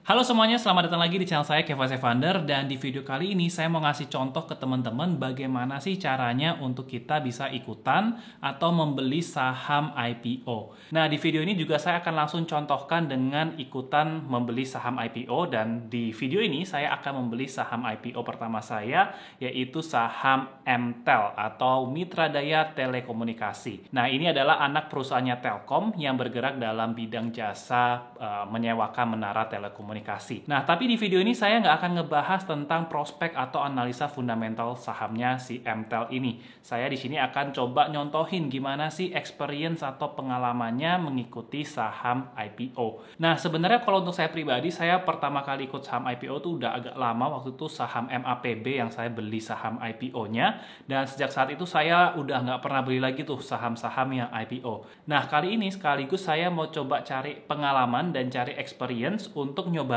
Halo semuanya, selamat datang lagi di channel saya Kevas Evander, dan di video kali ini saya mau ngasih contoh ke teman-teman bagaimana sih caranya untuk kita bisa ikutan atau membeli saham IPO. Nah, di video ini juga saya akan langsung contohkan dengan ikutan membeli saham IPO, dan di video ini saya akan membeli saham IPO pertama saya, yaitu saham MTEL atau Mitra Daya Telekomunikasi. Nah, ini adalah anak perusahaannya Telkom yang bergerak dalam bidang jasa menyewakan menara telekomunikasi. Nah, tapi di video ini saya nggak akan ngebahas tentang prospek atau analisa fundamental sahamnya si MTEL ini. Saya di sini akan coba nyontohin gimana sih experience atau pengalamannya mengikuti saham IPO. Nah, sebenarnya kalau untuk saya pribadi, saya pertama kali ikut saham IPO tuh udah agak lama. Waktu itu saham MAPB yang saya beli saham IPO-nya, dan sejak saat itu saya udah nggak pernah beli lagi tuh saham-saham yang IPO. Nah, kali ini sekaligus saya mau coba cari pengalaman dan cari experience untuk nyobain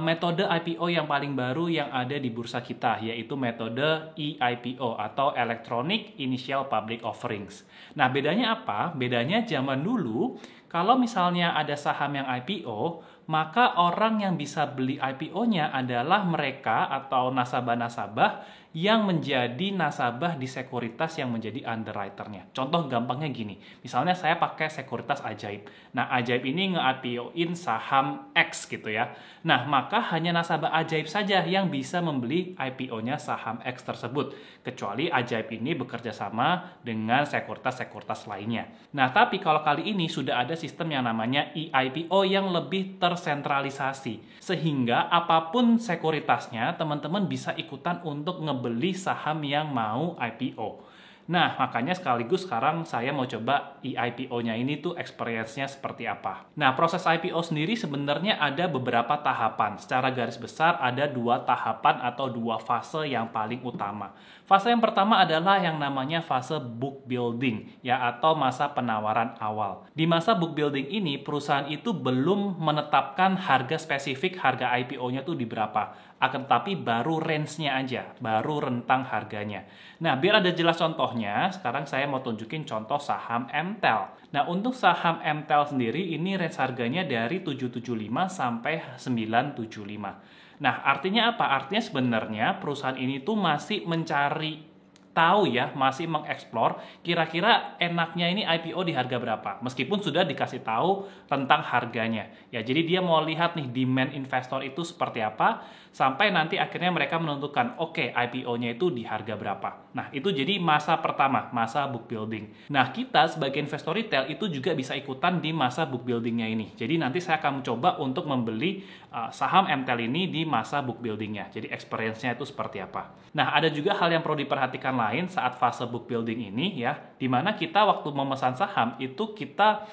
metode IPO yang paling baru yang ada di bursa kita, yaitu metode eIPO atau Electronic Initial Public Offerings. Nah, bedanya apa? Bedanya zaman dulu, kalau misalnya ada saham yang IPO, maka orang yang bisa beli IPO-nya adalah mereka atau nasabah-nasabah yang menjadi nasabah di sekuritas yang menjadi underwriter-nya. Contoh gampangnya gini, misalnya saya pakai sekuritas Ajaib. Nah, Ajaib ini nge-IPO-in saham X gitu ya. Nah, maka hanya nasabah Ajaib saja yang bisa membeli IPO-nya saham X tersebut, kecuali Ajaib ini bekerja sama dengan sekuritas-sekuritas lainnya. Nah, tapi kalau kali ini sudah ada sistem yang namanya eIPO yang lebih tersentralisasi, sehingga apapun sekuritasnya, teman-teman bisa ikutan untuk beli saham yang mau IPO. Nah, makanya sekaligus sekarang saya mau coba eIPO-nya ini tuh experience-nya seperti apa. Nah, proses IPO sendiri sebenarnya ada beberapa tahapan. Secara garis besar ada 2 tahapan atau 2 fase yang paling utama. Fase yang pertama adalah yang namanya fase book building, ya, atau masa penawaran awal. Di masa book building ini, perusahaan itu belum menetapkan harga spesifik harga IPO-nya tuh di berapa. Akan tetapi baru range-nya aja, baru rentang harganya. Nah, biar ada jelas contohnya, sekarang saya mau tunjukin contoh saham MTEL. Nah, untuk saham MTEL sendiri, ini range harganya dari 775 sampai 975. Nah, artinya apa? Artinya sebenarnya perusahaan ini tuh masih mencari tahu ya, masih mengeksplor kira-kira enaknya ini IPO di harga berapa, meskipun sudah dikasih tahu tentang harganya ya. Jadi dia mau lihat nih demand investor itu seperti apa, sampai nanti akhirnya mereka menentukan oke, IPO-nya itu di harga berapa. Nah, itu jadi masa pertama, masa book building. Nah, kita sebagai investor retail itu juga bisa ikutan di masa book buildingnya ini. Jadi nanti saya akan mencoba untuk membeli saham MTEL ini di masa book buildingnya. Jadi experience-nya itu seperti apa. Nah, ada juga hal yang perlu diperhatikan lain saat fase book building ini ya, dimana kita waktu memesan saham itu kita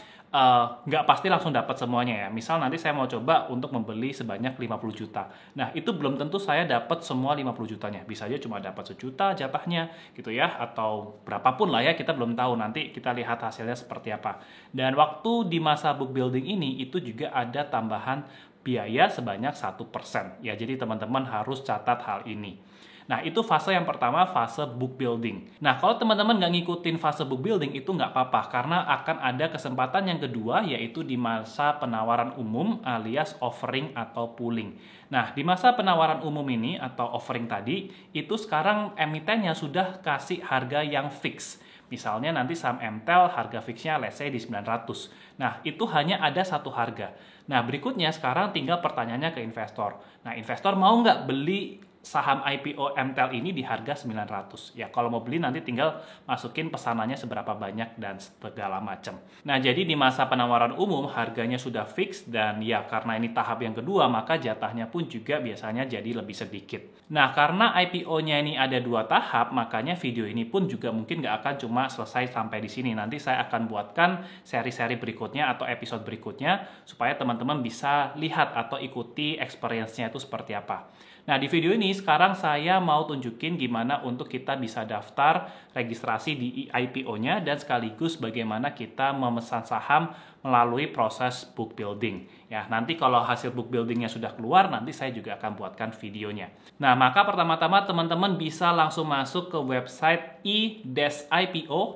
nggak pasti langsung dapat semuanya ya. Misal nanti saya mau coba untuk membeli sebanyak 50 juta. Nah, itu belum tentu saya dapat semua 50 jutanya. Bisa aja cuma dapat 1 juta jatahnya gitu ya, atau berapapun lah ya, kita belum tahu. Nanti kita lihat hasilnya seperti apa. Dan waktu di masa book building ini itu juga ada tambahan biaya sebanyak 1%. Ya, jadi teman-teman harus catat hal ini. Nah, itu fase yang pertama, fase book building. Nah, kalau teman-teman nggak ngikutin fase book building, itu nggak apa-apa, karena akan ada kesempatan yang kedua, yaitu di masa penawaran umum alias offering atau pooling. Nah, di masa penawaran umum ini atau offering tadi, itu sekarang emitennya sudah kasih harga yang fix. Misalnya nanti saham MTEL harga fixnya let's say di 900. Nah, itu hanya ada satu harga. Nah, berikutnya sekarang tinggal pertanyaannya ke investor. Nah, investor mau nggak beli saham IPO MTEL ini di harga 900. Ya, kalau mau beli nanti tinggal masukin pesanannya seberapa banyak dan segala macam. Nah, jadi di masa penawaran umum harganya sudah fix, dan ya karena ini tahap yang kedua, maka jatahnya pun juga biasanya jadi lebih sedikit. Nah, karena IPO-nya ini ada 2 tahap, makanya video ini pun juga mungkin nggak akan cuma selesai sampai di sini. Nanti saya akan buatkan seri-seri berikutnya atau episode berikutnya supaya teman-teman bisa lihat atau ikuti experience-nya itu seperti apa. Nah, di video ini sekarang saya mau tunjukin gimana untuk kita bisa daftar registrasi di IPO-nya dan sekaligus bagaimana kita memesan saham melalui proses book building. Ya, nanti kalau hasil book buildingnya sudah keluar, nanti saya juga akan buatkan videonya. Nah, maka pertama-tama teman-teman bisa langsung masuk ke website e-ipo.co.id.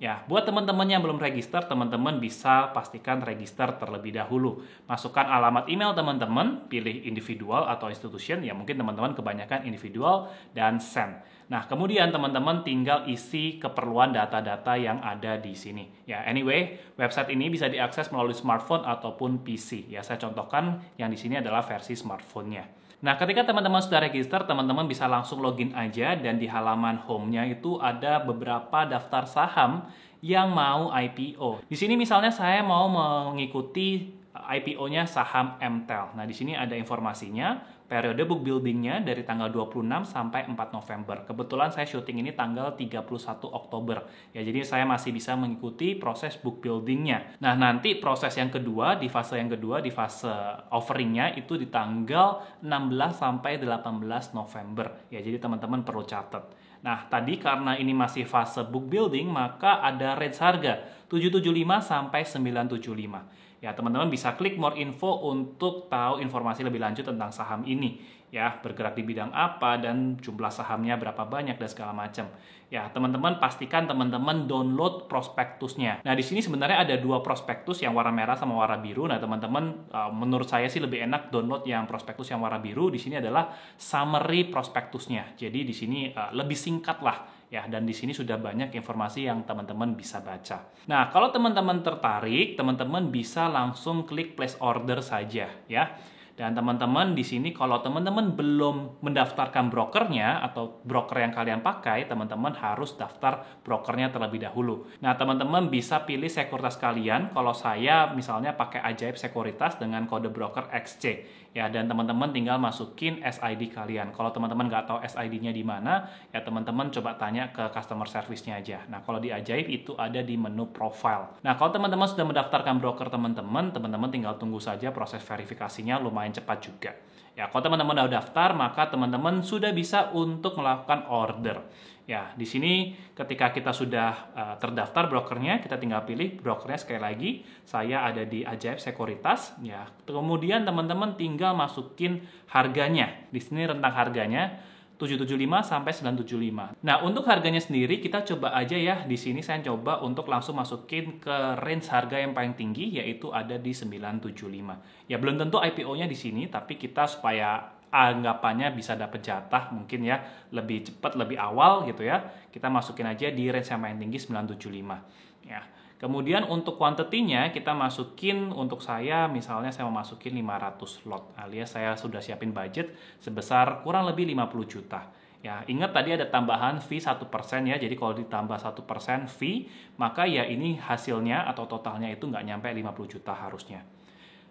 Ya, buat teman-teman yang belum register, teman-teman bisa pastikan register terlebih dahulu. Masukkan alamat email teman-teman, pilih individual atau institution, ya mungkin teman-teman kebanyakan individual, dan send. Nah, kemudian teman-teman tinggal isi keperluan data-data yang ada di sini. Ya, anyway, website ini bisa diakses melalui smartphone ataupun PC. Ya, saya contohkan yang di sini adalah versi smartphone-nya. Nah, ketika teman-teman sudah register, teman-teman bisa langsung login aja dan di halaman home-nya itu ada beberapa daftar saham yang mau IPO. Di sini misalnya saya mau mengikuti IPO-nya saham MTEL. Nah, di sini ada informasinya. Periode book building-nya dari tanggal 26 sampai 4 November. Kebetulan saya syuting ini tanggal 31 Oktober. Ya, jadi saya masih bisa mengikuti proses book building-nya. Nah, nanti proses yang kedua, di fase offering-nya itu di tanggal 16 sampai 18 November. Ya, jadi teman-teman perlu catat. Nah, tadi karena ini masih fase book building, maka ada range harga 775 sampai 975. Ya, teman-teman bisa klik more info untuk tahu informasi lebih lanjut tentang saham ini. Ya, bergerak di bidang apa dan jumlah sahamnya berapa banyak dan segala macam. Ya, teman-teman pastikan teman-teman download prospektusnya. Nah, di sini sebenarnya ada dua prospektus yang warna merah sama warna biru. Nah, teman-teman menurut saya sih lebih enak download yang prospektus yang warna biru. Di sini adalah summary prospektusnya. Jadi di sini lebih singkat lah. Ya, dan di sini sudah banyak informasi yang teman-teman bisa baca. Nah, kalau teman-teman tertarik, teman-teman bisa langsung klik place order saja, ya. Dan teman-teman di sini kalau teman-teman belum mendaftarkan brokernya atau broker yang kalian pakai, teman-teman harus daftar brokernya terlebih dahulu. Nah, teman-teman bisa pilih sekuritas kalian. Kalau saya misalnya pakai Ajaib Sekuritas dengan kode broker XC. Ya, dan teman-teman tinggal masukin SID kalian. Kalau teman-teman nggak tahu SID-nya di mana, ya teman-teman coba tanya ke customer service-nya aja. Nah, kalau di Ajaib itu ada di menu profile. Nah, kalau teman-teman sudah mendaftarkan broker teman-teman tinggal tunggu saja proses verifikasinya lumayan cepat juga. Ya, kalau teman-teman udah daftar, maka teman-teman sudah bisa untuk melakukan order. Ya, di sini ketika kita sudah terdaftar brokernya, kita tinggal pilih brokernya sekali lagi. Saya ada di Ajaib Sekuritas. Ya, kemudian teman-teman tinggal masukin harganya. Di sini rentang harganya 775 sampai 975. Nah, untuk harganya sendiri kita coba aja ya. Di sini saya coba untuk langsung masukin ke range harga yang paling tinggi, yaitu ada di 975. Ya, belum tentu IPO-nya di sini, tapi kita supaya anggapannya bisa dapat jatah mungkin ya lebih cepat, lebih awal gitu ya. Kita masukin aja di range yang paling tinggi 975. Ya. Kemudian untuk quantity-nya kita masukin, untuk saya misalnya saya mau masukin 500 lot alias saya sudah siapin budget sebesar kurang lebih 50 juta. Ya, ingat tadi ada tambahan fee 1% ya. Jadi kalau ditambah 1% fee, maka ya ini hasilnya atau totalnya itu nggak nyampe 50 juta harusnya.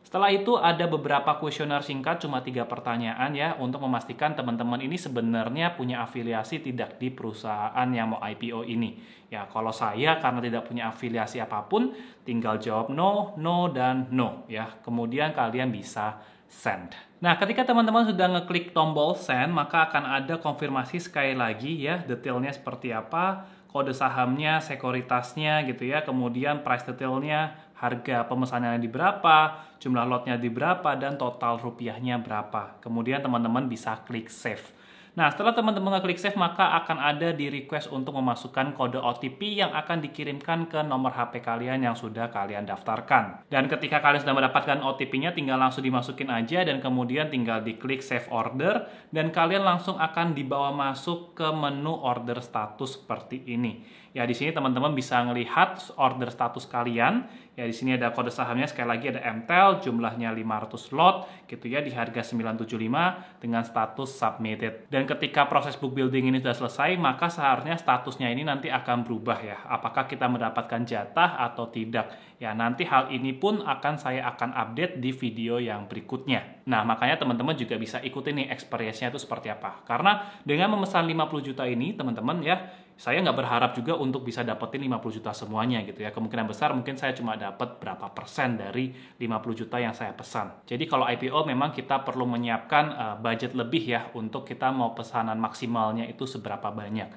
Setelah itu ada beberapa kuesioner singkat, cuma 3 pertanyaan ya, untuk memastikan teman-teman ini sebenarnya punya afiliasi tidak di perusahaan yang mau IPO ini. Ya, kalau saya karena tidak punya afiliasi apapun, tinggal jawab no, no, dan no. Ya, kemudian kalian bisa send. Nah, ketika teman-teman sudah ngeklik tombol send, maka akan ada konfirmasi sekali lagi ya, detailnya seperti apa, kode sahamnya, sekuritasnya gitu ya, kemudian price detailnya, harga pemesanannya di berapa, jumlah lotnya di berapa, dan total rupiahnya berapa. Kemudian teman-teman bisa klik save. Nah, setelah teman-teman klik save, maka akan ada di request untuk memasukkan kode OTP yang akan dikirimkan ke nomor HP kalian yang sudah kalian daftarkan. Dan ketika kalian sudah mendapatkan OTP-nya, tinggal langsung dimasukin aja dan kemudian tinggal diklik save order dan kalian langsung akan dibawa masuk ke menu order status seperti ini. Ya, di sini teman-teman bisa melihat order status kalian. Ya, di sini ada kode sahamnya, sekali lagi ada MTEL, jumlahnya 500 lot, gitu ya, di harga 975 dengan status submitted. Dan ketika proses book building ini sudah selesai, maka seharusnya statusnya ini nanti akan berubah ya. Apakah kita mendapatkan jatah atau tidak? Ya, nanti hal ini pun saya akan update di video yang berikutnya. Nah, makanya teman-teman juga bisa ikutin nih experience-nya itu seperti apa. Karena dengan memesan 50 juta ini, teman-teman ya, saya nggak berharap juga untuk bisa dapetin 50 juta semuanya gitu ya. Kemungkinan besar mungkin saya cuma dapat berapa persen dari 50 juta yang saya pesan. Jadi kalau IPO memang kita perlu menyiapkan budget lebih ya untuk kita mau pesanan maksimalnya itu seberapa banyak.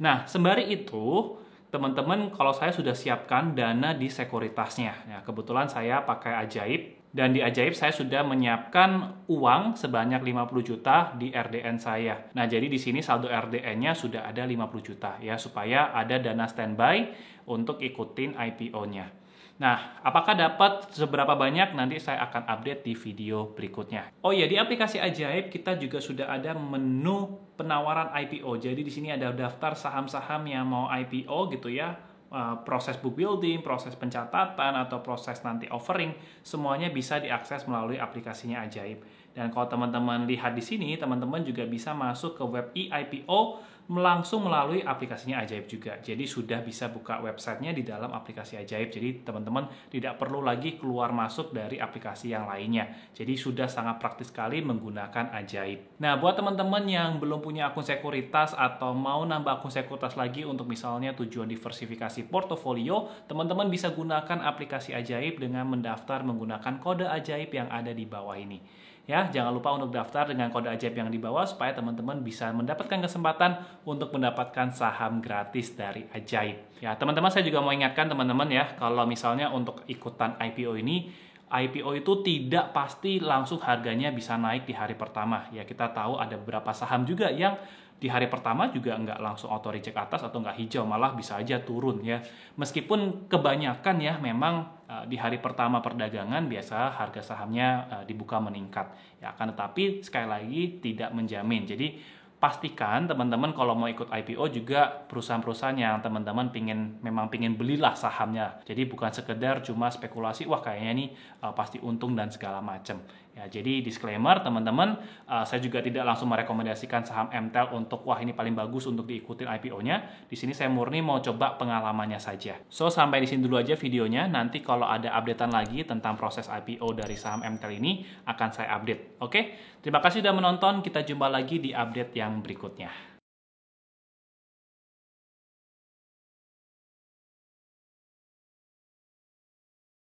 Nah, sembari itu, teman-teman kalau saya sudah siapkan dana di sekuritasnya. Ya, kebetulan saya pakai Ajaib. Dan di Ajaib saya sudah menyiapkan uang sebanyak 50 juta di RDN saya. Nah, jadi di sini saldo RDN-nya sudah ada 50 juta ya, supaya ada dana standby untuk ikutin IPO-nya. Nah, apakah dapat seberapa banyak nanti saya akan update di video berikutnya. Oh ya, di aplikasi Ajaib kita juga sudah ada menu penawaran IPO. Jadi di sini ada daftar saham-saham yang mau IPO gitu ya. Proses book building, proses pencatatan, atau proses nanti offering, semuanya bisa diakses melalui aplikasinya Ajaib. Dan kalau teman-teman lihat di sini, teman-teman juga bisa masuk ke web e-IPO langsung melalui aplikasinya Ajaib juga. Jadi sudah bisa buka websitenya di dalam aplikasi Ajaib. Jadi teman-teman tidak perlu lagi keluar masuk dari aplikasi yang lainnya. Jadi sudah sangat praktis sekali menggunakan Ajaib. Nah, buat teman-teman yang belum punya akun sekuritas atau mau nambah akun sekuritas lagi untuk misalnya tujuan diversifikasi portofolio, teman-teman bisa gunakan aplikasi Ajaib dengan mendaftar menggunakan kode Ajaib yang ada di bawah ini. Ya, jangan lupa untuk daftar dengan kode Ajaib yang di bawah supaya teman-teman bisa mendapatkan kesempatan untuk mendapatkan saham gratis dari Ajaib. Ya, teman-teman, saya juga mau ingatkan teman-teman ya, kalau misalnya untuk ikutan IPO ini, IPO itu tidak pasti langsung harganya bisa naik di hari pertama. Ya, kita tahu ada beberapa saham juga yang di hari pertama juga nggak langsung auto reject atas atau nggak hijau, malah bisa aja turun ya. Meskipun kebanyakan ya memang di hari pertama perdagangan biasa harga sahamnya dibuka meningkat. Ya, akan tetapi sekali lagi tidak menjamin. Jadi pastikan teman-teman kalau mau ikut IPO juga perusahaan-perusahaan yang teman-teman memang pingin belilah sahamnya. Jadi bukan sekedar cuma spekulasi, wah kayaknya ini pasti untung dan segala macam. Ya, jadi disclaimer teman-teman, saya juga tidak langsung merekomendasikan saham MTEL untuk wah ini paling bagus untuk diikutin IPO-nya. Di sini saya murni mau coba pengalamannya saja. So, sampai di sini dulu aja videonya. Nanti kalau ada updatean lagi tentang proses IPO dari saham MTEL ini akan saya update. Oke? Terima kasih sudah menonton. Kita jumpa lagi di update yang berikutnya.